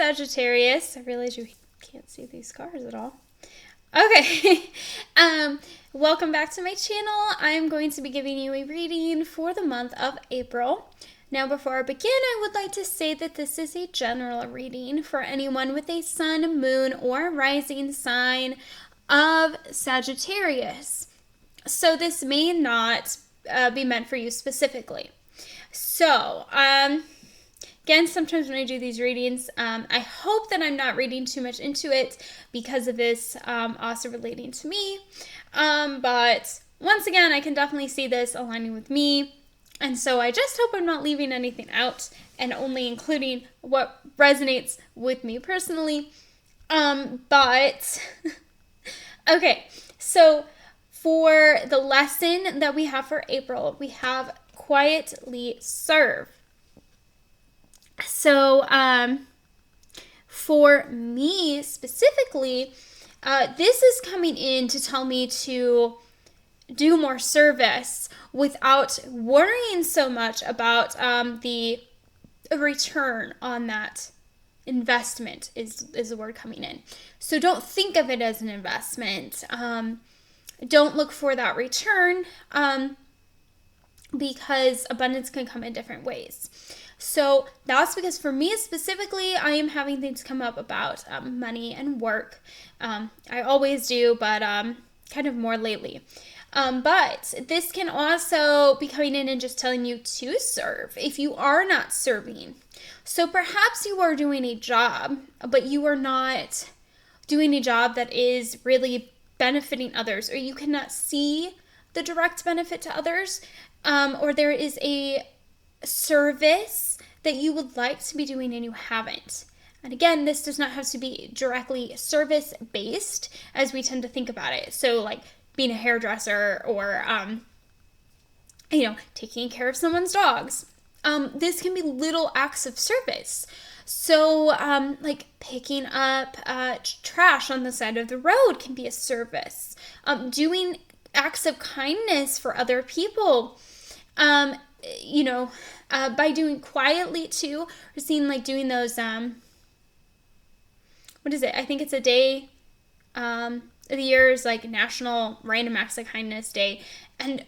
Sagittarius. I realize you can't see these cards at all. Okay. Welcome back to my channel. I'm going to be giving you a reading for the month of April. Now, before I begin, I would like to say that this is a general reading for anyone with a sun, moon, or rising sign of Sagittarius. So this may not be meant for you specifically. So, again, sometimes when I do these readings, I hope that I'm not reading too much into it because of this also relating to me. But once again, I can definitely see this aligning with me. And so I just hope I'm not leaving anything out and only including what resonates with me personally. But, okay, so for the lesson that we have for April, we have quietly serve. So, for me specifically, this is coming in to tell me to do more service without worrying so much about the return on that investment is the word coming in. So don't think of it as an investment. Don't look for that return because abundance can come in different ways. So that's because for me specifically, I am having things come up about money and work. I always do, but kind of more lately. But this can also be coming in and just telling you to serve if you are not serving. So perhaps you are doing a job, but you are not doing a job that is really benefiting others, or you cannot see the direct benefit to others, or there is a service that you would like to be doing and you haven't. And again, this does not have to be directly service based as we tend to think about it. So like being a hairdresser or, taking care of someone's dogs. This can be little acts of service. So like picking up trash on the side of the road can be a service. Doing acts of kindness for other people. By doing quietly too, we're seeing like doing those, what is it? I think it's a day, of the year is like National Random Acts of Kindness Day. And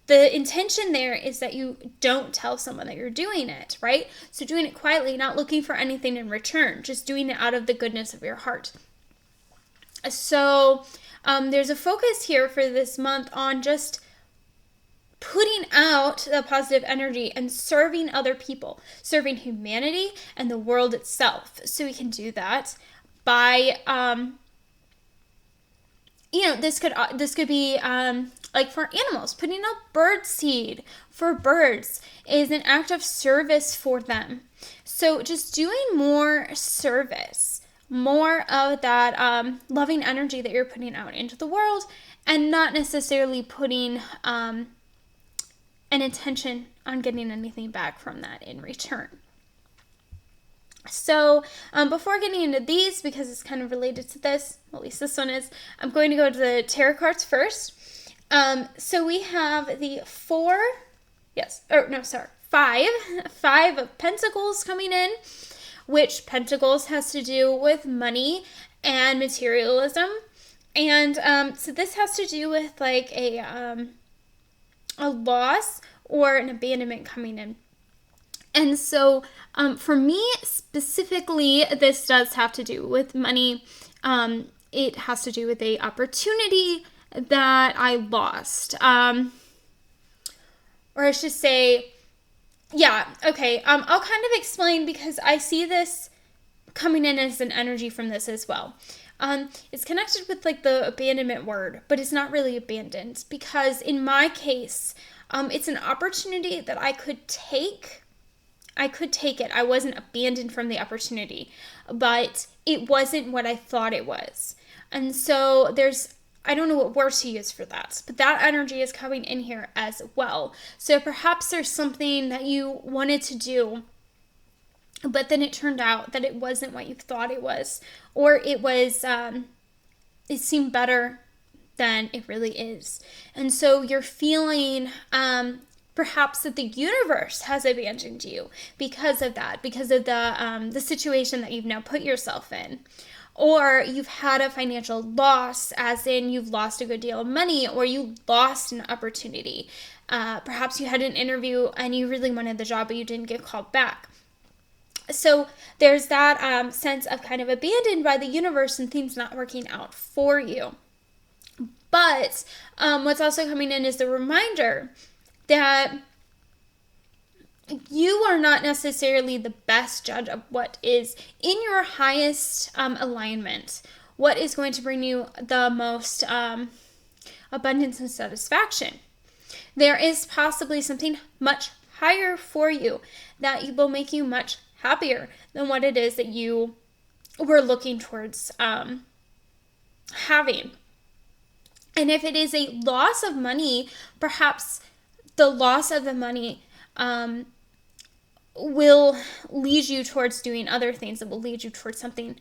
the intention there is that you don't tell someone that you're doing it, right? So doing it quietly, not looking for anything in return, just doing it out of the goodness of your heart. So there's a focus here for this month on just putting out the positive energy and serving other people, serving humanity and the world itself. So we can do that by, this could be like for animals, putting out bird seed for birds is an act of service for them. So just doing more service, more of that loving energy that you're putting out into the world, and not necessarily putting an intention on getting anything back from that in return. So before getting into these, because it's kind of related to this, at least this one is, I'm going to go to the tarot cards first. So we have the five of Pentacles coming in, which Pentacles has to do with money and materialism. And so this has to do with like a loss or an abandonment coming in. And so for me specifically, this does have to do with money. It has to do with a opportunity that I lost. Or I should say, I'll kind of explain because I see this coming in as an energy from this as well. It's connected with like the abandonment word, but it's not really abandoned because in my case, it's an opportunity that I could take. it. I wasn't abandoned from the opportunity, but it wasn't what I thought it was. And so I don't know what word to use for that, but that energy is coming in here as well. So perhaps there's something that you wanted to do, but then it turned out that it wasn't what you thought it was, or it was, it seemed better than it really is. And so you're feeling perhaps that the universe has abandoned you because of that, because of the situation that you've now put yourself in. Or you've had a financial loss, as in you've lost a good deal of money, or you lost an opportunity. Perhaps you had an interview and you really wanted the job, but you didn't get called back. So there's that sense of kind of abandoned by the universe and things not working out for you. But what's also coming in is the reminder that you are not necessarily the best judge of what is in your highest alignment, what is going to bring you the most abundance and satisfaction. There is possibly something much higher for you that will make you much happier than what it is that you were looking towards having. And if it is a loss of money, perhaps the loss of the money will lead you towards doing other things that will lead you towards something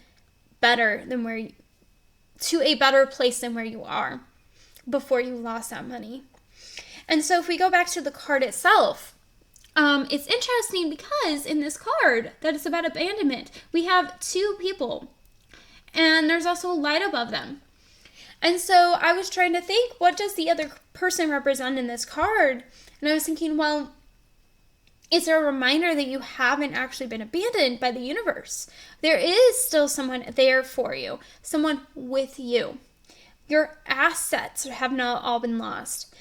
better than to a better place than where you are before you lost that money. And so if we go back to the card itself, it's interesting because in this card that is about abandonment, we have two people and there's also a light above them. And so I was trying to think, what does the other person represent in this card? And I was thinking, well, is there a reminder that you haven't actually been abandoned by the universe? There is still someone there for you, someone with you. Your assets have not all been lost.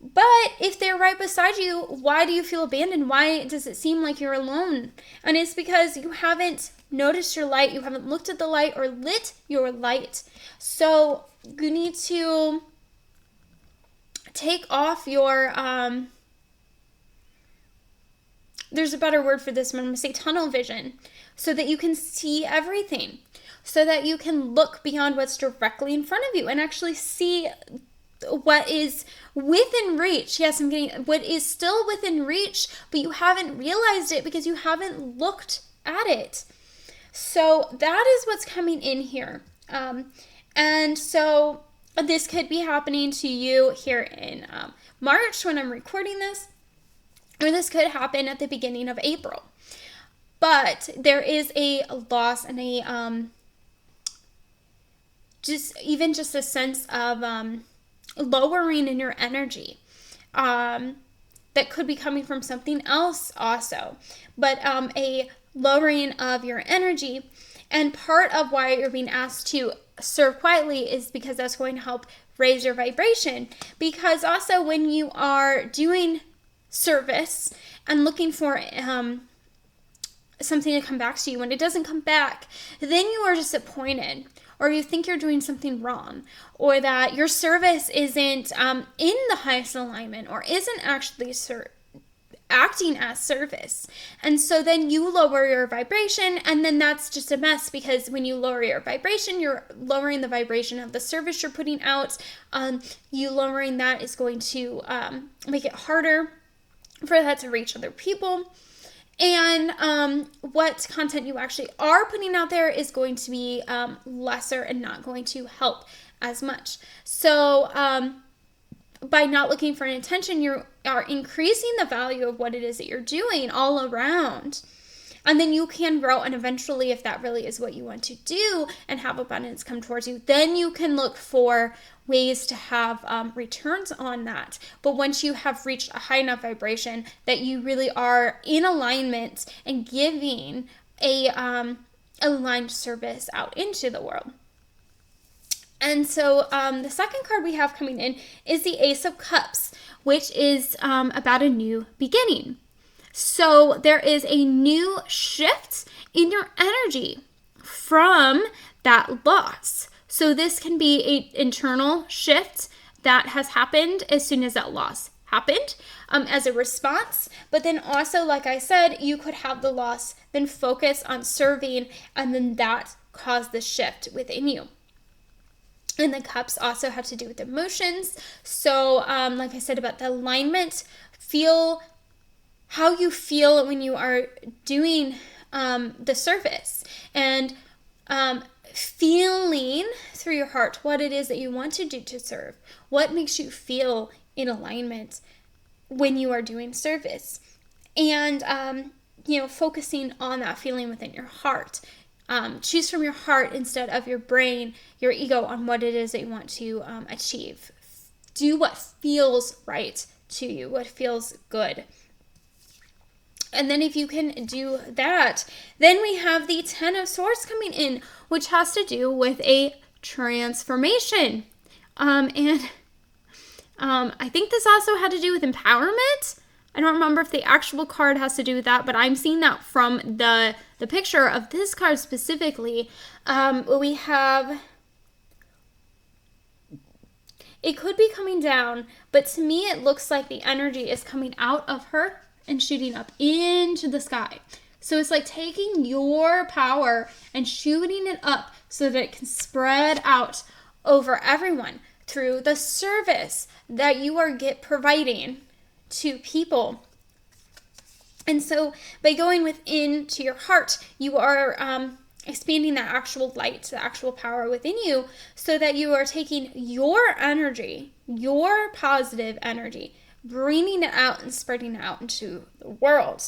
But if they're right beside you, why do you feel abandoned? Why does it seem like you're alone? And it's because you haven't noticed your light, you haven't looked at the light or lit your light. So you need to take off your there's a better word for this, but I'm going to say tunnel vision, so that you can see everything, so that you can look beyond what's directly in front of you and actually see what is within reach. Yes, I'm getting what is still within reach, but you haven't realized it because you haven't looked at it. So that is what's coming in here. And so this could be happening to you here in March when I'm recording this. Or this could happen at the beginning of April. But there is a loss and a just a sense of lowering in your energy that could be coming from something else also. But a lowering of your energy. And part of why you're being asked to serve quietly is because that's going to help raise your vibration. Because also when you are doing service and looking for something to come back to you, when it doesn't come back, then you are disappointed, or you think you're doing something wrong, or that your service isn't in the highest alignment, or isn't actually acting as service. And so then you lower your vibration, and then that's just a mess, because when you lower your vibration, you're lowering the vibration of the service you're putting out. You lowering that is going to make it harder for that to reach other people. And what content you actually are putting out there is going to be lesser and not going to help as much. So by not looking for an intention, you are increasing the value of what it is that you're doing all around. And then you can grow, and eventually, if that really is what you want to do and have abundance come towards you, then you can look for ways to have returns on that. But once you have reached a high enough vibration that you really are in alignment and giving a aligned service out into the world. And so the second card we have coming in is the Ace of Cups, which is about a new beginning. So there is a new shift in your energy from that loss. So this can be an internal shift that has happened as soon as that loss happened as a response. But then also, like I said, you could have the loss, then focus on serving, and then that caused the shift within you. And the cups also have to do with emotions. So like I said about the alignment, feel how you feel when you are doing the service, and feeling through your heart what it is that you want to do to serve, what makes you feel in alignment, when you are doing service. And, focusing on that feeling within your heart. Choose from your heart instead of your brain, your ego, on what it is that you want to achieve. Do what feels right to you, what feels good. And then if you can do that, then we have the Ten of Swords coming in, which has to do with a transformation. I think this also had to do with empowerment. I don't remember if the actual card has to do with that, but I'm seeing that from the picture of this card specifically. We have, it could be coming down, but to me it looks like the energy is coming out of her and shooting up into the sky. So it's like taking your power and shooting it up so that it can spread out over everyone through the service that you are providing to people. And so by going within to your heart, you are expanding that actual light, the actual power within you, so that you are taking your energy, your positive energy, bringing it out and spreading it out into the world.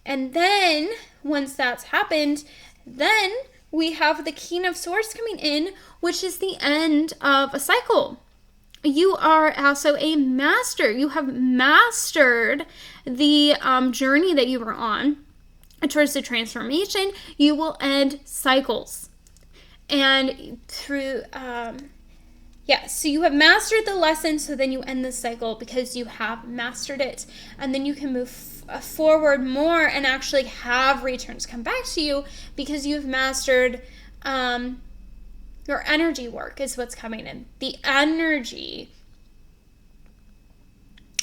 And then once that's happened, then we have the King of Swords coming in, which is the end of a cycle. You are also a master. You have mastered the journey that you were on towards the transformation. You will end cycles. And through, so you have mastered the lesson, so then you end the cycle because you have mastered it. And then you can move forward more and actually have returns come back to you because you've mastered your energy work is what's coming in. The energy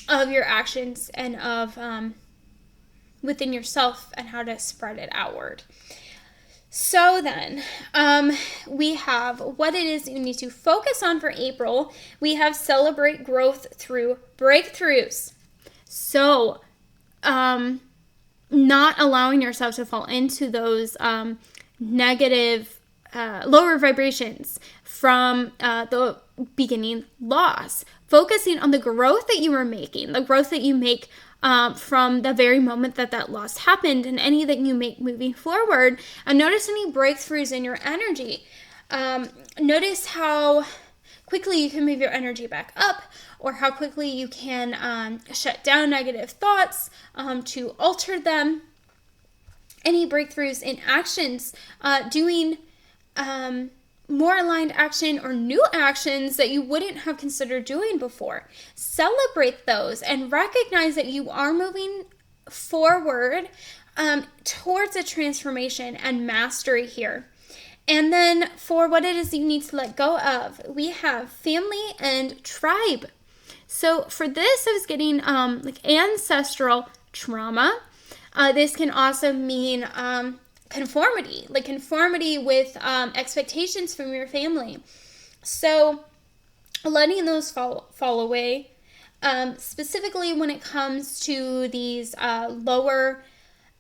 of your actions and of within yourself and how to spread it outward. So then, we have what it is you need to focus on for April. We have celebrate growth through breakthroughs. So, not allowing yourself to fall into those negative lower vibrations from the beginning loss. Focusing on the growth that you are making, the growth that you make from the very moment that loss happened, and any that you make moving forward. And notice any breakthroughs in your energy. Notice how quickly you can move your energy back up, or how quickly you can shut down negative thoughts to alter them. Any breakthroughs in actions, doing more aligned action or new actions that you wouldn't have considered doing before. Celebrate those and recognize that you are moving forward towards a transformation and mastery here. And then for what it is you need to let go of, we have family and tribe. So for this, I was getting like ancestral trauma. This can also mean conformity with expectations from your family. So letting those fall away, specifically when it comes to these lower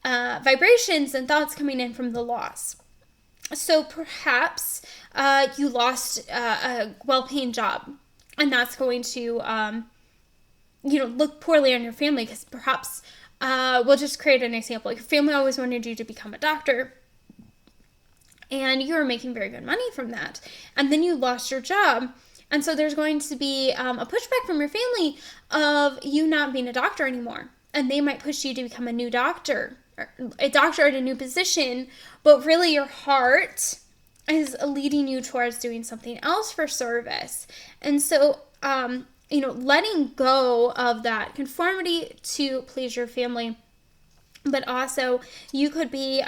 vibrations and thoughts coming in from the loss. So perhaps you lost a well-paying job, and that's going to look poorly on your family, because perhaps we'll just create an example. Like, your family always wanted you to become a doctor, and you were making very good money from that, and then you lost your job. And so there's going to be a pushback from your family of you not being a doctor anymore. And they might push you to become a new doctor, or a doctor at a new position, but really your heart is leading you towards doing something else for service. And so, letting go of that conformity to please your family, but also you could be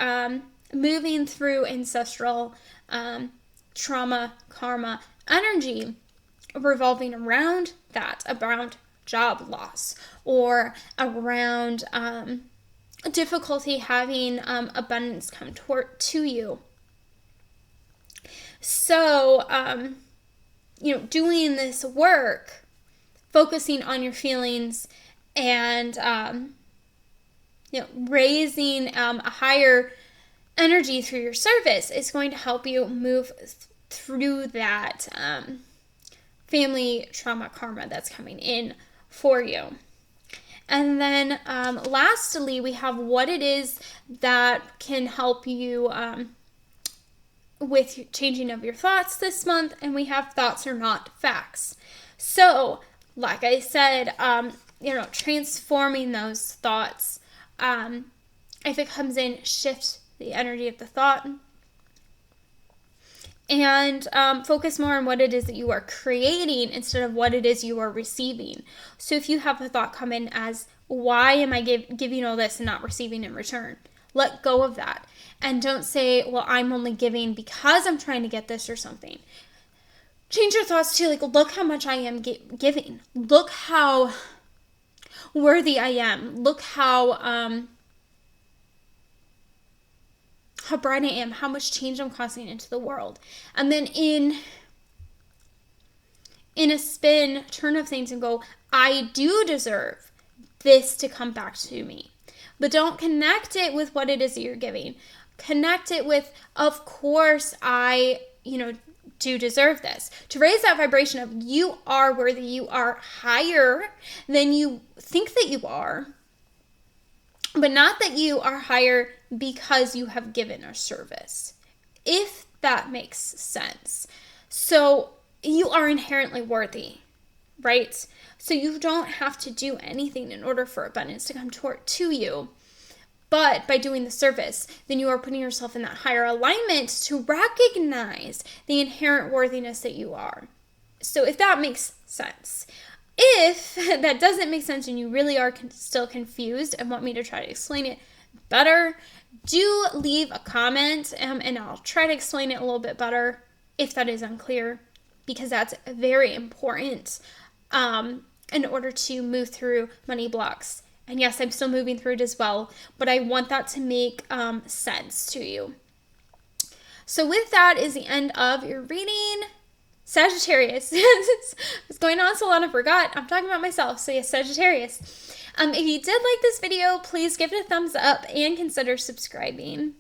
moving through ancestral trauma, karma, energy revolving around that, around job loss, or around difficulty having abundance come to you. So, doing this work, focusing on your feelings, and raising a higher energy through your service is going to help you move through that family trauma karma that's coming in for you. And then lastly, we have what it is that can help you with changing of your thoughts this month. And we have thoughts are not facts. So, like I said, transforming those thoughts. If it comes in, shift the energy of the thought. And focus more on what it is that you are creating instead of what it is you are receiving. So if you have a thought come in as, why am I giving all this and not receiving in return? Let go of that. And don't say, well, I'm only giving because I'm trying to get this or something. Change your thoughts to, like, look how much I am giving. Look how worthy I am. Look how bright I am, how much change I'm causing into the world. And then in a turn of things and go, I do deserve this to come back to me. But don't connect it with what it is that you're giving. Connect it with, of course, I, do deserve this. To raise that vibration of you are worthy, you are higher than you think that you are. But not that you are higher because you have given a service, if that makes sense. So you are inherently worthy, right? So you don't have to do anything in order for abundance to come to you. But by doing the service, then you are putting yourself in that higher alignment to recognize the inherent worthiness that you are. So if that makes sense. If that doesn't make sense and you really are still confused and want me to try to explain it better, do leave a comment and I'll try to explain it a little bit better if that is unclear, because that's very important in order to move through money blocks. And yes, I'm still moving through it as well, but I want that to make sense to you. So with that is the end of your reading. Sagittarius. It's going on so long I forgot. I'm talking about myself. So yes, Sagittarius. If you did like this video, please give it a thumbs up and consider subscribing.